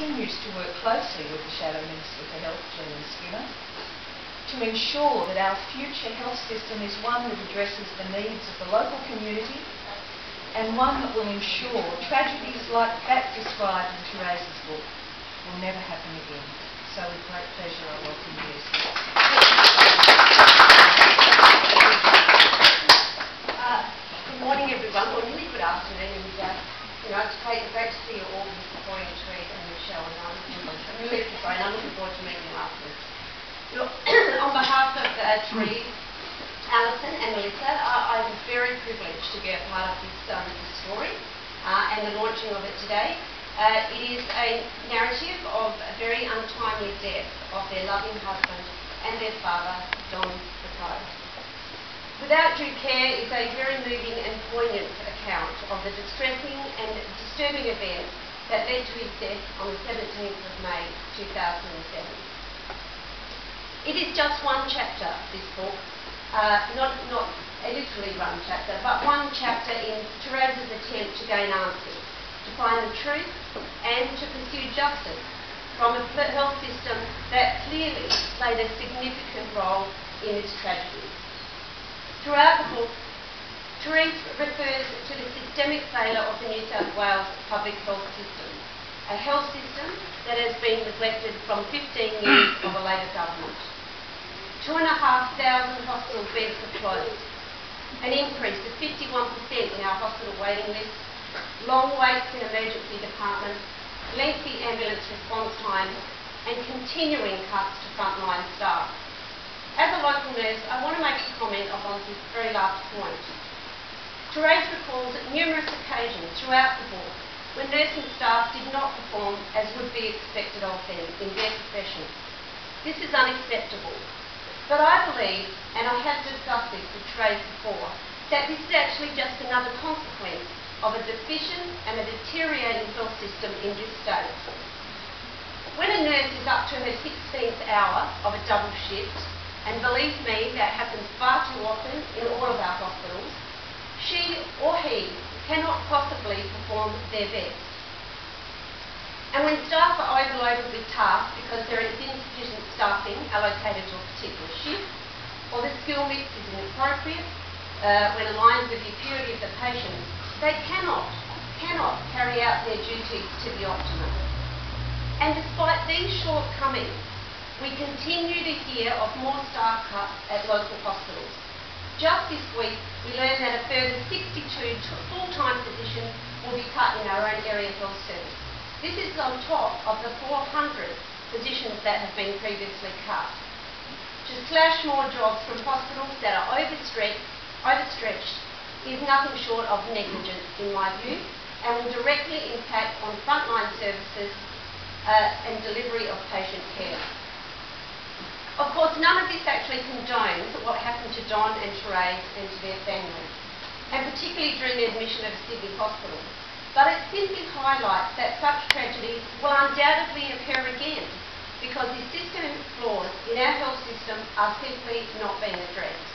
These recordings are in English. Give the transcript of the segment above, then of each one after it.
continues to work closely with the Shadow Minister for Health, Jillian Skinner, to ensure that our future health system is one that addresses the needs of the local community and one that will ensure tragedies like that described in Therese's book will never happen again. So with great pleasure I welcome you. Good morning everyone, or nearly good afternoon, and it's great to see you all this morning, Therese and Michelle, and I'm really looking forward to meeting you afterwards. Look, on behalf of Therese, Alison and Melissa, I'm very privileged to be a part of this story and the launching of it today. It is a narrative of a very untimely death of their loving husband and their father, Don Pico. Without Due Care is a very moving and poignant account of the distressing and disturbing events that led to his death on the 17th of May 2007. It is just one chapter, this book, not a literally one chapter, but one chapter in Therese's attempt to gain answers, to find the truth and to pursue justice from a health system that clearly played a significant role in this tragedy. Throughout the book, Therese refers to the systemic failure of the New South Wales public health system, a health system that has been neglected from 15 years of a Labor government. 2,500 hospital beds have closed, an increase of 51% in our hospital waiting list, long waits in emergency departments, lengthy ambulance response times, and continuing cuts to frontline staff. As a local nurse, I want to make a comment on this very last point. Therese recalls numerous occasions throughout the book when nursing staff did not perform as would be expected of them in their profession. This is unacceptable. But I believe, and I have discussed this with Therese before, that this is actually just another consequence of a deficient and a deteriorating health system in this state. When a nurse is up to her 16th hour of a double shift, and believe me, that happens far too often in all of our hospitals, she or he cannot possibly perform their best. And when staff are overloaded with tasks because there is insufficient staffing allocated to a particular shift, or the skill mix is inappropriate, when aligned with the acuity of the patient, they cannot carry out their duties to the optimum. And despite these shortcomings, we continue to hear of more staff cuts at local hospitals. Just this week, we learned that a further 62 full-time positions will be cut in our own area health service. This is on top of the 400 positions that have been previously cut. To slash more jobs from hospitals that are overstretched is nothing short of negligence, in my view, and will directly impact on frontline services and delivery of patient care. Of course, none of this actually condones what happened to Don and Therese and to their families, and particularly during the admission of a Sydney hospital. But it simply highlights that such tragedies will undoubtedly occur again because the systemic flaws in our health system are simply not being addressed.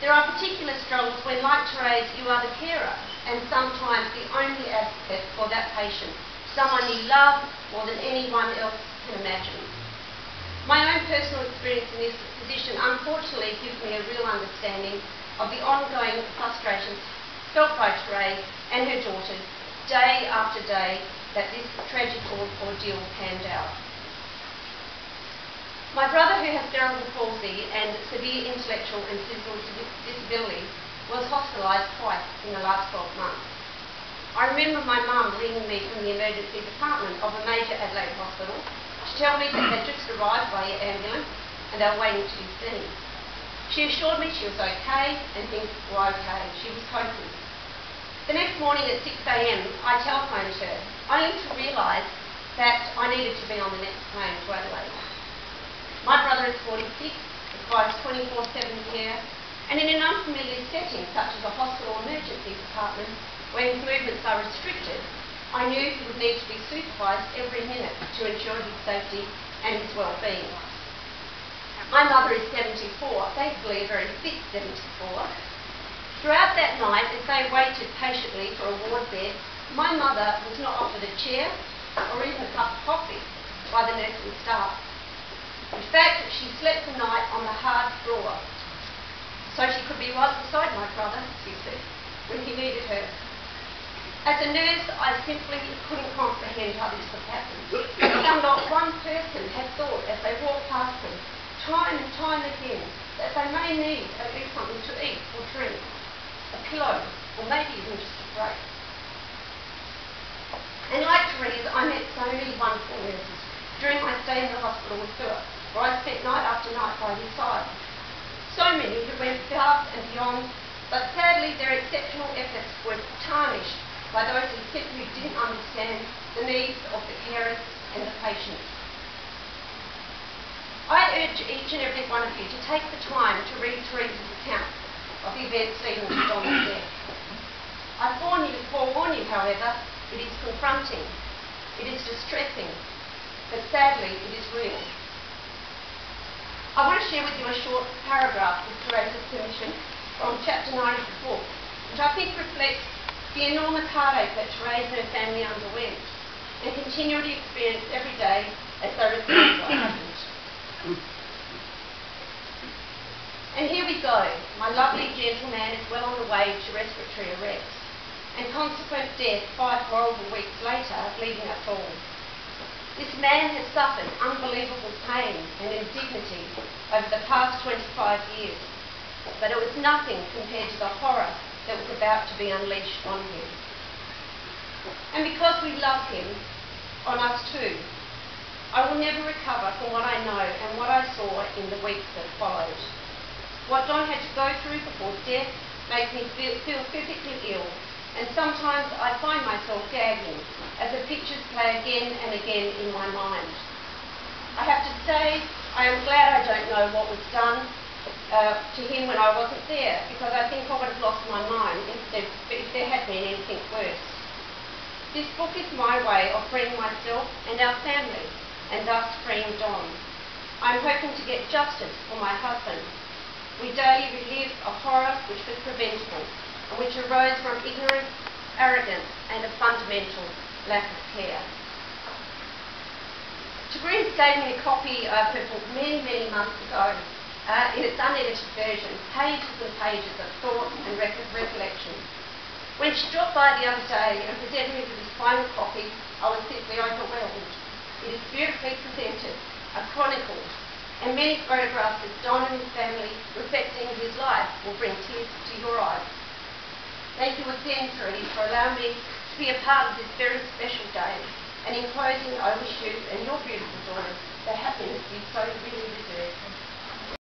There are particular struggles when, like Therese, you are the carer and sometimes the only advocate for that patient, someone you love more than anyone else can imagine. My own personal experience in this position unfortunately gives me a real understanding of the ongoing frustrations felt by Therese and her daughters day after day that this tragic ordeal panned out. My brother, who has cerebral palsy and severe intellectual and physical disabilities, was hospitalised twice in the last 12 months. I remember my mum ringing me from the emergency department of a major Adelaide hospital to tell me that they'd just arrived by ambulance and they were waiting to be seen. She assured me she was okay and things were okay. She was coping. The next morning at 6 a.m, I telephoned her, only to realise that I needed to be on the next plane to Adelaide. My brother is 46, requires 24/7 care, and in an unfamiliar setting such as a hospital emergency department where his movements are restricted, I knew he would need to be supervised every minute to ensure his safety and his well-being. My mother is 74, thankfully a very fit 74. Throughout that night, as they waited patiently for a ward bed, my mother was not offered a chair or even a cup of coffee by the nursing staff. In fact, she slept the night on the hard floor so she could be right beside my brother, she said, when he needed her. As a nurse, I simply couldn't comprehend how this could happen. How not one person had thought as they walked past them, time and time again, that they may need at least something to eat or drink, a pillow, or maybe even just a break. And like Therese, I met so many wonderful nurses during my stay in the hospital with Philip, where I spent night after night by his side. So many who went above and beyond, but sadly their exceptional efforts were tarnished by those who simply didn't understand the needs of the carers and the patients. I urge each and every one of you to take the time to read Therese's account of the events leading to Don's death. I forewarn you, however, it is confronting, it is distressing, but sadly it is real. I want to share with you a short paragraph with Therese's permission from chapter 9 of the book, which I think reflects the enormous heartache that Therese and her family underwent and continually experience every day as they reflect what happened. And here we go. My lovely gentleman is well on the way to respiratory arrest and consequent death 5 horrible weeks later, leaving us all. This man has suffered unbelievable pain and indignity over the past 25 years, but it was nothing compared to the horror that was about to be unleashed on him. And because we love him, on us too, I will never recover from what I know and what I saw in the weeks that followed. What Don had to go through before death makes me feel physically ill, and sometimes I find myself gagging as the pictures play again and again in my mind. I have to say, I am glad I don't know what was done to him when I wasn't there, because I think I would have lost my mind if there had been anything worse. This book is my way of freeing myself and our family, and thus freeing Don. I am hoping to get justice for my husband. We daily relive a horror which was preventable, and which arose from ignorance, arrogance, and a fundamental lack of care. Therese gave me a copy of her book many, many months ago, in its unedited version, pages and pages of thoughts and recollections. When she dropped by the other day and presented me with this final copy, I was simply overwhelmed. It is beautifully presented, chronicled, and many photographs of Don and his family reflecting his life will bring tears to your eyes. Thank you again, Therese, for allowing me to be a part of this very special day. And in closing, I wish you and your beautiful daughters the happiness you so really deserve.